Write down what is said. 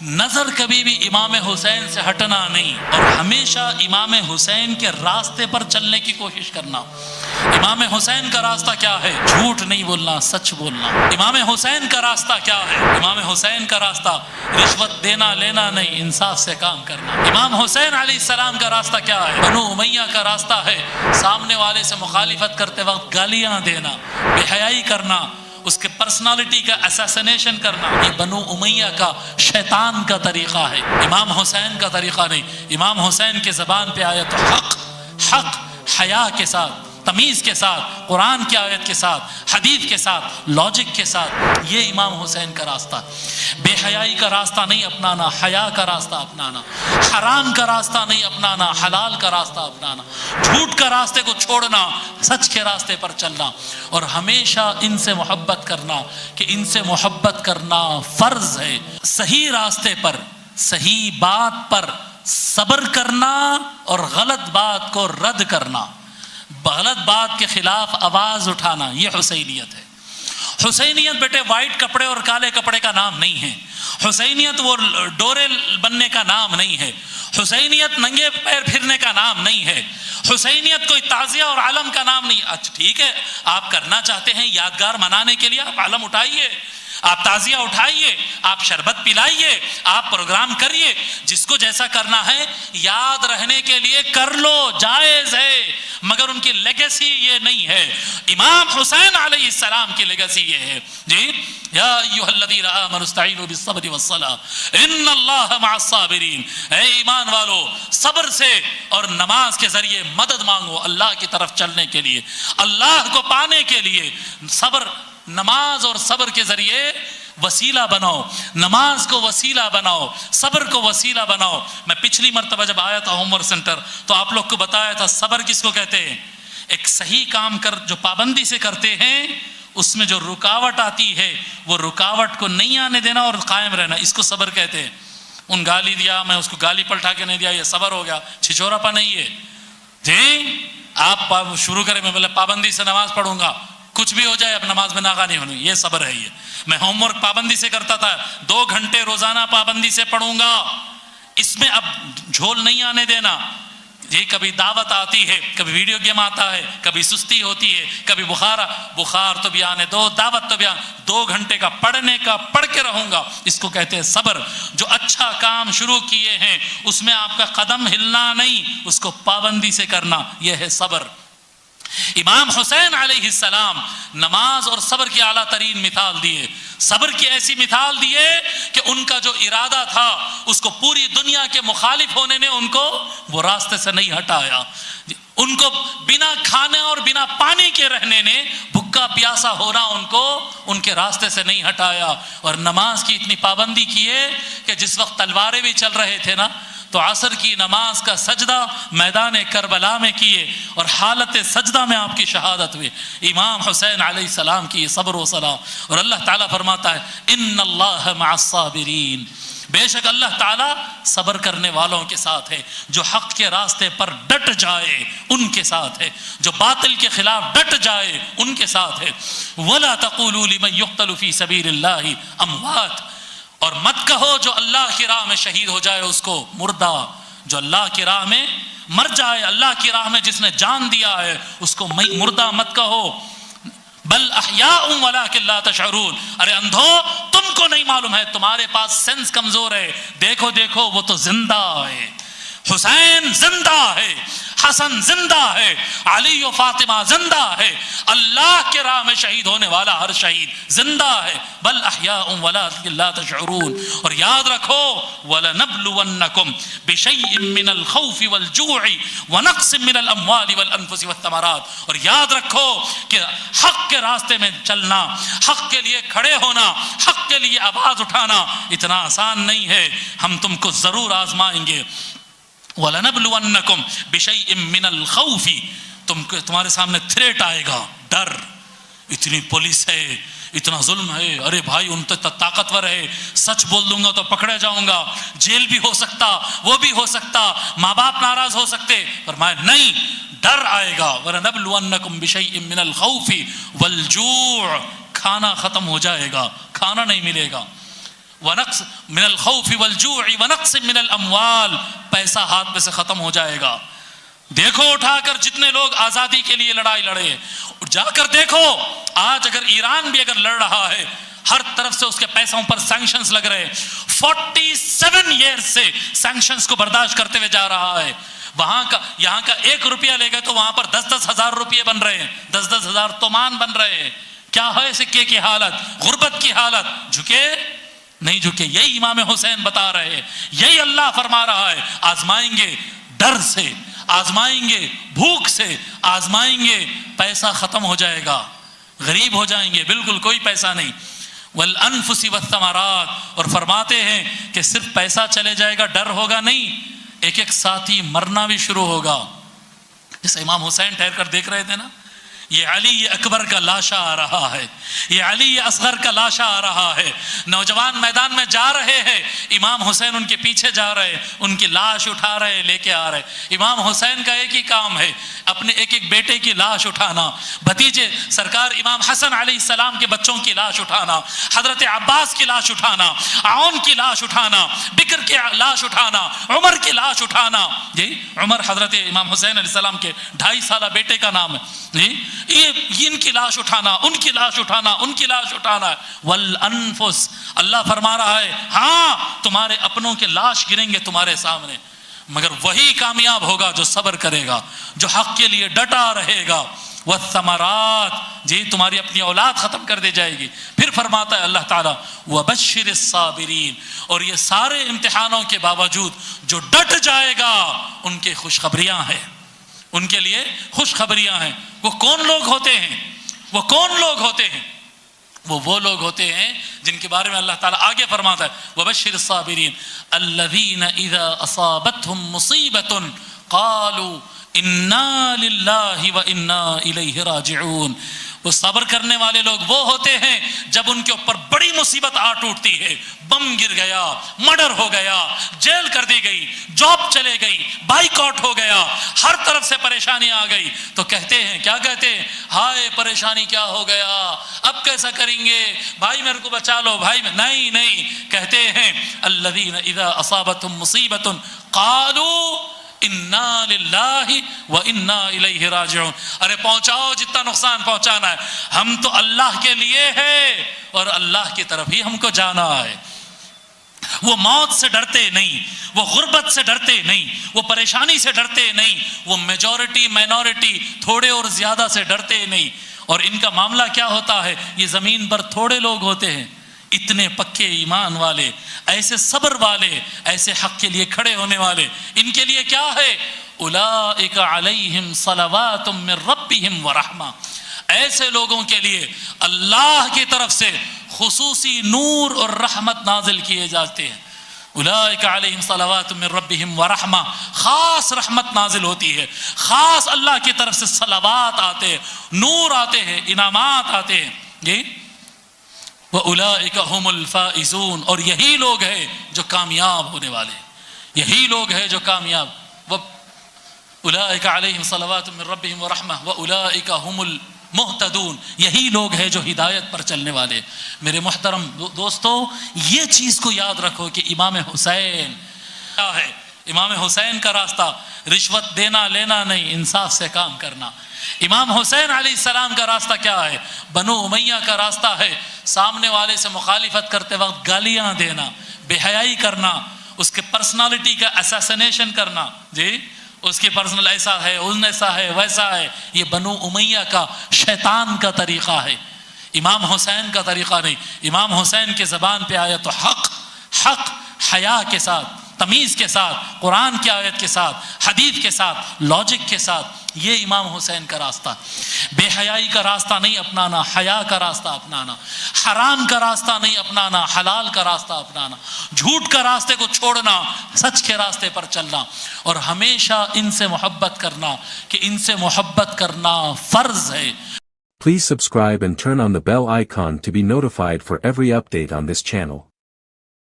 نظر کبھی بھی امام حسین سے ہٹنا نہیں، اور ہمیشہ امام حسین کے راستے پر چلنے کی کوشش کرنا۔ امام حسین کا راستہ کیا ہے؟ جھوٹ نہیں بولنا، سچ بولنا۔ امام حسین کا راستہ کیا ہے؟ امام حسین کا راستہ رشوت دینا لینا نہیں، انصاف سے کام کرنا۔ امام حسین علیہ السلام کا راستہ کیا ہے؟ بنو امیہ کا راستہ ہے سامنے والے سے مخالفت کرتے وقت گالیاں دینا، بے حیائی کرنا، اس کے پرسنالٹی کا اساسینیشن کرنا۔ یہ بنو امیہ کا شیطان کا طریقہ ہے، امام حسین کا طریقہ نہیں۔ امام حسین کے زبان پہ آیا تو حق حیا کے ساتھ، تمیز کے ساتھ، قرآن کی آیت کے ساتھ، حدیث کے ساتھ، لاجک کے ساتھ۔ یہ امام حسین کا راستہ۔ بے حیائی کا راستہ نہیں اپنانا، حیا کا راستہ اپنانا۔ حرام کا راستہ نہیں اپنانا، حلال کا راستہ اپنانا۔ جھوٹ کا راستے کو چھوڑنا، سچ کے راستے پر چلنا، اور ہمیشہ ان سے محبت کرنا کہ ان سے محبت کرنا فرض ہے۔ صحیح راستے پر، صحیح بات پر صبر کرنا اور غلط بات کو رد کرنا، غلط بات کے خلاف آواز اٹھانا، یہ حسینیت ہے۔ حسینیت بیٹے وائٹ کپڑے اور کالے کپڑے کا نام نہیں ہے۔ حسینیت وہ ڈورے بننے کا نام نہیں ہے۔ حسینیت ننگے پیر پھرنے کا نام نہیں ہے۔ حسینیت کوئی تعزیہ اور علم کا نام نہیں۔ اچھا ٹھیک ہے، آپ کرنا چاہتے ہیں یادگار منانے کے لیے، آپ علم اٹھائیے، آپ تعزیہ اٹھائیے، آپ شربت پلائیے، آپ پروگرام کریے، جس کو جیسا کرنا ہے یاد رہنے کے لیے کر لو، جائز ہے، مگر ان کی لیگیسی یہ نہیں ہے۔ امام حسین علیہ السلام کی لیگیسی یہ ہے جی، یا ایھا الذین آمنوا استعینوا بالصبر والصلاۃ ان اللہ مع الصابرین۔ اے ایمان والو، صبر سے اور نماز کے ذریعے مدد مانگو اللہ کی طرف چلنے کے لیے، اللہ کو پانے کے لیے۔ صبر، نماز اور صبر کے ذریعے وسیلہ بناؤ، نماز کو وسیلہ بناؤ، صبر کو وسیلہ بناؤ۔ میں پچھلی مرتبہ جب آیا تھا ہوم ورک سینٹر تو آپ لوگ کو بتایا تھا صبر کس کو کہتے ہیں۔ ایک صحیح کام جو پابندی سے کرتے ہیں، اس میں جو رکاوٹ آتی ہے وہ رکاوٹ کو نہیں آنے دینا اور قائم رہنا، اس کو صبر کہتے ہیں۔ ان گالی دیا، میں اس کو گالی پلٹا کے نہیں دیا، یہ صبر ہو گیا، چھچورا پا نہیں ہے جی۔ آپ شروع کریں، میں بولے پابندی سے نماز پڑھوں گا، کچھ بھی ہو جائے اب نماز میں ناغہ نہیں ہونی، یہ صبر ہے۔ یہ میں ہوم ورک پابندی سے کرتا تھا، 2 گھنٹے روزانہ پابندی سے پڑھوں گا، اس میں اب جھول نہیں آنے دینا۔ یہ کبھی دعوت آتی ہے، کبھی ویڈیو گیم آتا ہے، کبھی سستی ہوتی ہے، کبھی بخار تو بھی آنے دو، دعوت تو بھی آنے 2 گھنٹے کا پڑھنے کا پڑھ کے رہوں گا، اس کو کہتے ہیں صبر۔ جو اچھا کام شروع کیے ہیں اس میں آپ کا قدم ہلنا نہیں، اس کو پابندی سے کرنا، یہ ہے صبر۔ امام حسین علیہ السلام نماز اور صبر کی اعلیٰ ترین مثال دیے، صبر کی ایسی مثال دیے کہ ان کا جو ارادہ تھا اس کو پوری دنیا کے مخالف ہونے نے ان کو وہ راستے سے نہیں ہٹایا، ان کو بنا کھانے اور بنا پانی کے رہنے نے، بھوکا پیاسا ہونا ان کو ان کے راستے سے نہیں ہٹایا۔ اور نماز کی اتنی پابندی کیے کہ جس وقت تلواریں بھی چل رہے تھے نا، تو عصر کی نماز کا سجدہ میدان کربلا میں کیے، اور حالت سجدہ میں آپ کی شہادت ہوئی۔ امام حسین علیہ السلام کی صبر و صلاح، اور اللہ تعالیٰ فرماتا ہے ان اللہ مع الصابرین، بے شک اللہ تعالیٰ صبر کرنے والوں کے ساتھ ہے، جو حق کے راستے پر ڈٹ جائے ان کے ساتھ ہے، جو باطل کے خلاف ڈٹ جائے ان کے ساتھ ہے۔ وَلَا تَقُولُوا لِمَن يُقْتَلُ فِي سَبِيلِ اللَّهِ أَمْوَاتٌ، اور مت کہو جو اللہ کی راہ میں شہید ہو جائے اس کو مردہ، جو اللہ کی راہ میں مر جائے، اللہ کی راہ میں جس نے جان دیا ہے اس کو مردہ مت کہو۔ بل احیاء ولکن لا تشعرون، ارے اندھو تم کو نہیں معلوم ہے، تمہارے پاس سینس کمزور ہے، دیکھو دیکھو وہ تو زندہ ہے، حسین زندہ ہے، حسن زندہ ہے، علی و فاطمہ زندہ ہے، اللہ کے راہ میں شہید ہونے والا ہر شہید زندہ ہے۔ بل احیاء ولکن لا تشعرون، اور یاد رکھو وَلَنَبْلُوَنَّكُمْ بِشَيْءٍ مِّنَ الْخَوْفِ وَالْجُوعِ وَنَقْصٍ مِّنَ الْأَمْوَالِ وَالْأَنفُسِ وَالثَّمَرَاتِ، اور یاد رکھو کہ حق کے راستے میں چلنا، حق کے لیے کھڑے ہونا، حق کے لیے آواز اٹھانا اتنا آسان نہیں ہے، ہم تم کو ضرور آزمائیں گے۔ وَلَنَبْلُوَنَّكُمْ بِشَيْءٍ مِّنَ الْخَوْفِ، تمہارے سامنے تھریٹ آئے گا، ڈر، اتنی پولیس ہے، اتنا ظلم ہے، ارے بھائی ان تو طاقتور ہے، سچ بول دوں گا تو پکڑے جاؤں گا، جیل بھی ہو سکتا، وہ بھی ہو سکتا، ماں باپ ناراض ہو سکتے، فرمایا نہیں، ڈر آئے گا۔ وَلَنَبْلُوَنَّكُمْ بِشَيْءٍ مِّنَ الْخَوْفِ وَالْجُوعِ، کھانا ختم ہو جائے گا، کھانا نہیں ملے گا، ونقص من الخوف والجوع ونقص من الاموال، پیسہ ہاتھ میں سے ختم ہو جائے گا. دیکھو اٹھا کر جتنے لوگ آزادی کے لیے لڑائی لڑے، جا کر دیکھو آج اگر ایران بھی اگر لڑ رہا ہے، ہر طرف سے اس کے پیسوں پر سینکشنز لگ رہے ہیں. 47 ایئر سے سینکشنز کو برداشت کرتے ہوئے جا رہا ہے. وہاں کا یہاں کا 1 روپیہ لے گئے تو وہاں پر 10-10 ہزار روپیے بن رہے ہیں، 10-10 ہزار تومان بن رہے ہیں. کیا ہے سکے کی حالت، غربت کی حالت. جھکے نہیں جھکے. یہی امام حسین بتا رہے ہیں، یہی اللہ فرما رہا ہے. آزمائیں گے ڈر سے، آزمائیں گے بھوک سے، آزمائیں گے پیسہ ختم ہو جائے گا، غریب ہو جائیں گے، بالکل کوئی پیسہ نہیں. والانفس والثمرات، اور فرماتے ہیں کہ صرف پیسہ چلے جائے گا، ڈر ہوگا نہیں، ایک ایک ساتھی مرنا بھی شروع ہوگا. جیسے امام حسین ٹھہر کر دیکھ رہے تھے نا، یہ علی اکبر کا لاشا آ رہا ہے، یہ علی اصغر کا لاشا آ رہا ہے. نوجوان میدان میں جا رہے ہیں، امام حسین ان کے پیچھے جا رہے، ان کی لاش اٹھا رہے، لے کے آ رہے. امام حسین کا ایک ہی کام ہے، اپنے ایک ایک بیٹے کی لاش اٹھانا، بھتیجے سرکار امام حسن علیہ السلام کے بچوں کی لاش اٹھانا، حضرت عباس کی لاش اٹھانا، عون کی لاش اٹھانا، بکر کی لاش اٹھانا، عمر کی لاش اٹھانا. جی عمر حضرت امام حسین علیہ السلام کے 2.5 سالہ بیٹے کا نام ہے. جی یہ ان کی لاش اٹھانا، ان کی لاش اٹھانا، ان کی لاش اٹھانا. والانفس، اللہ فرما رہا ہے ہاں تمہارے اپنوں کے لاش گریں گے تمہارے سامنے، مگر وہی کامیاب ہوگا جو صبر کرے گا، جو حق کے لیے ڈٹا رہے گا. والثمرات، جی تمہاری اپنی اولاد ختم کر دی جائے گی. پھر فرماتا ہے اللہ تعالیٰ وبشر الصابرین، اور یہ سارے امتحانوں کے باوجود جو ڈٹ جائے گا ان کے خوشخبریاں ہیں، ان کے لیے خوشخبریاں ہیں. وہ کون لوگ ہوتے ہیں؟ وہ کون لوگ ہوتے ہیں؟ وہ لوگ ہوتے ہیں جن کے بارے میں اللہ تعالیٰ آگے فرماتا ہے وبشر الصابرین الذین اذا اصابتهم مصیبۃ قالوا انا للہ وانا الیہ راجعون. وہ صبر کرنے والے لوگ وہ ہوتے ہیں جب ان کے اوپر بڑی مصیبت آ ٹوٹتی ہے، بم گر گیا، مرڈر ہو گیا، جیل کر دی گئی، جاب چلے گئی، بائیکاٹ ہو گیا، ہر طرف سے پریشانی آ گئی، تو کہتے ہیں کیا کہتے ہیں؟ ہائے پریشانی کیا ہو گیا، اب کیسا کریں گے، بھائی میرے کو بچا لو، بھائی نہیں کہتے ہیں الذین اذا اصابتهم مصیبۃ قالوا انا للہ وانا الیہ راجعون. ارے پہنچاؤ جتنا نقصان پہنچانا ہے، ہم تو اللہ کے لیے ہے اور اللہ کی طرف ہی ہم کو جانا ہے. وہ موت سے ڈرتے نہیں، وہ غربت سے ڈرتے نہیں، وہ پریشانی سے ڈرتے نہیں، وہ میجورٹی مائنورٹی تھوڑے اور زیادہ سے ڈرتے نہیں. اور ان کا معاملہ کیا ہوتا ہے؟ یہ زمین پر تھوڑے لوگ ہوتے ہیں، اتنے پکے ایمان والے، ایسے صبر والے، ایسے حق کے لیے کھڑے ہونے والے. ان کے لیے کیا ہے؟ اولئک علیہم صلوات من ربہم ورحمہ. ایسے لوگوں کے لیے اللہ کی طرف سے خصوصی نور اور رحمت نازل کیے جاتے ہیں. اولئک علیہم صلوات من ربہم ورحمہ، خاص رحمت نازل ہوتی ہے، خاص اللہ کی طرف سے صلوات آتے ہیں، نور آتے ہیں، انعامات آتے ہیں. جی وَأُولَئِكَ هُمُ الْفَائِزُونَ، اور یہی لوگ ہیں جو کامیاب ہونے والے، یہی لوگ ہیں جو کامیاب. وَأُولَئِكَ عَلَيْهِمْ صَلَوَاتٌ مِّن رَّبِّهِمْ وَرَحْمَةٌ وَأُولَئِكَ هُمُ الْمُهْتَدُونَ، یہی لوگ ہیں جو ہدایت پر چلنے والے. میرے محترم دوستو، یہ چیز کو یاد رکھو کہ امام حسین کیا ہے. امام حسین کا راستہ رشوت دینا لینا نہیں، انصاف سے کام کرنا. امام حسین علیہ السلام کا راستہ کیا ہے؟ بنو امیہ کا راستہ ہے سامنے والے سے مخالفت کرتے وقت گالیاں دینا، بے حیائی کرنا، اس کے پرسنالٹی کا اساسینیشن کرنا. جی اس کی پرسنل ایسا ہے، ان ایسا ہے، ویسا ہے. یہ بنو امیہ کا شیطان کا طریقہ ہے، امام حسین کا طریقہ نہیں. امام حسین کے زبان پہ آیا تو حق حیا کے ساتھ، تمیز کے ساتھ، قرآن کی آیت کے ساتھ، حدیث کے ساتھ، لاجک کے ساتھ. یہ امام حسین کا راستہ. بے حیائی کا راستہ نہیں اپنانا، حیا کا راستہ اپنانا. حرام کا راستہ نہیں اپنانا، حلال کا راستہ اپنانا. جھوٹ کا راستے کو چھوڑنا، سچ کے راستے پر چلنا. اور ہمیشہ ان سے محبت کرنا کہ ان سے محبت کرنا فرض ہے. Please subscribe and turn on the bell icon to be notified for every update on this channel.